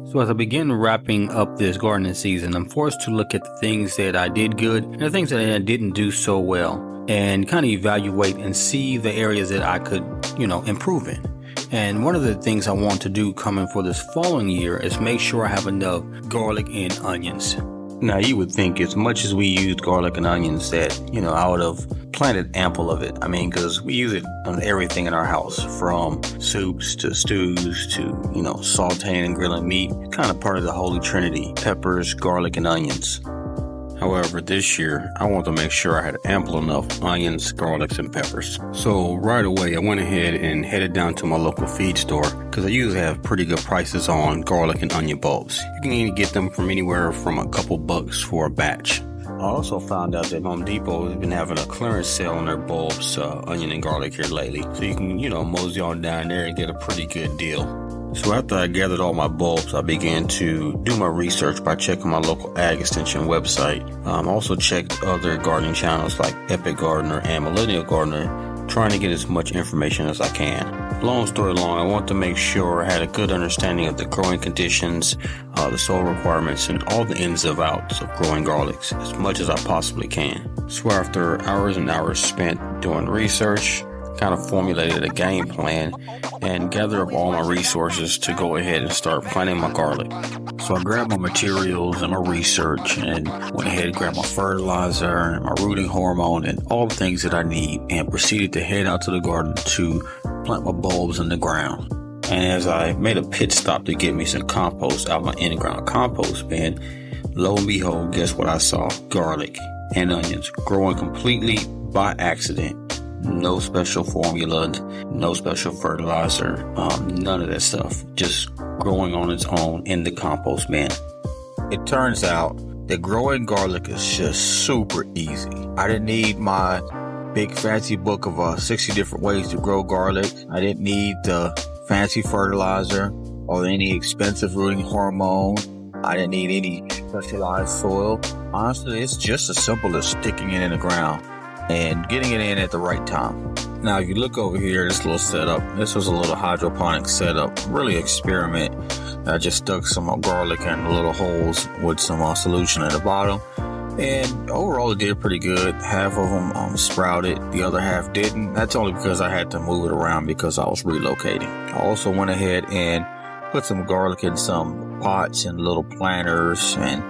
So as I begin wrapping up this gardening season, I'm forced to look at the things that I did good and the things that I didn't do so well, and kind of evaluate and see the areas that I could, improve in. And one of the things I want to do coming for this following year is make sure I have enough garlic and onions. Now, you would think as much as we used garlic and onions that, I would have planted ample of it. I mean, because we use it on everything in our house, from soups to stews to, sauteing and grilling meat. Kind of part of the holy trinity: peppers, garlic, and onions. However, this year, I want to make sure I had ample enough onions, garlics, and peppers. So right away, I went ahead and headed down to my local feed store because I usually have pretty good prices on garlic and onion bulbs. You can even get them from anywhere from a couple bucks for a batch. I also found out that Home Depot has been having a clearance sale on their bulbs, onion and garlic here lately. So you can, mosey on down there and get a pretty good deal. So after I gathered all my bulbs, I began to do my research by checking my local ag extension website. I also checked other gardening channels like Epic Gardener and Millennial Gardener, trying to get as much information as I can. Long story long, I want to make sure I had a good understanding of the growing conditions, the soil requirements, and all the ins and outs of growing garlics as much as I possibly can. So after hours and hours spent doing research, kind of formulated a game plan and gathered up all my resources to go ahead and start planting my garlic. So I grabbed my materials and my research and went ahead and grabbed my fertilizer and my rooting hormone and all the things that I need, and proceeded to head out to the garden to plant my bulbs in the ground. And as I made a pit stop to get me some compost out my in-ground compost bin, lo and behold, guess what I saw? Garlic and onions growing completely by accident. No special formula, no special fertilizer, none of that stuff. Just growing on its own in the compost bin. It turns out that growing garlic is just super easy. I didn't need my big fancy book of 60 different ways to grow garlic. I didn't need the fancy fertilizer or any expensive rooting hormone. I didn't need any specialized soil. Honestly, it's just as simple as sticking it in the ground and getting it in at the right time. Now, if you look over here, this little setup, this was a little hydroponic setup, really experiment. I just stuck some garlic in little holes with some solution at the bottom. And overall, it did pretty good. Half of them sprouted, the other half didn't. That's only because I had to move it around because I was relocating. I also went ahead and put some garlic in some pots and little planters, and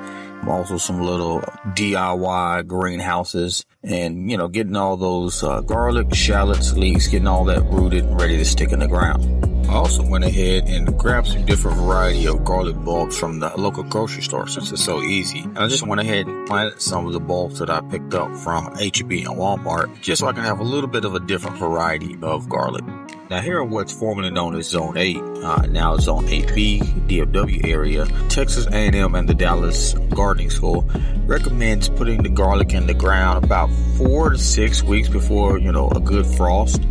also some little DIY greenhouses, and getting all those garlic, shallots, leeks, getting all that rooted and ready to stick in the ground. I also went ahead and grabbed some different variety of garlic bulbs from the local grocery store, since it's so easy. And I just went ahead and planted some of the bulbs that I picked up from H-E-B and Walmart, just so I can have a little bit of a different variety of garlic. Now, here are what's formerly known as Zone 8, now Zone 8B, DFW area. Texas A&M and the Dallas Gardening School recommends putting the garlic in the ground about 4 to 6 weeks before, a good frost.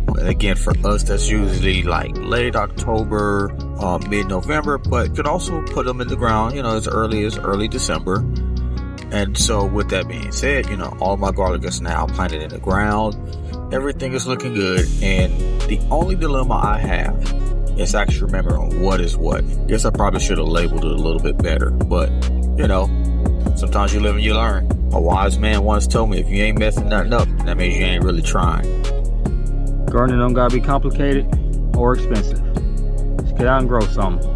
And again, for us, that's usually like late October, mid-November, but you can also put them in the ground, as early as early December. And so with that being said, all my garlic is now planted in the ground. Everything is looking good, and the only dilemma I have is actually remembering what is what. Guess I probably should have labeled it a little bit better, but sometimes you live and you learn. A wise man once told me, if you ain't messing nothing up, that means you ain't really trying. Gardening don't gotta be complicated or expensive. Just get out and grow something.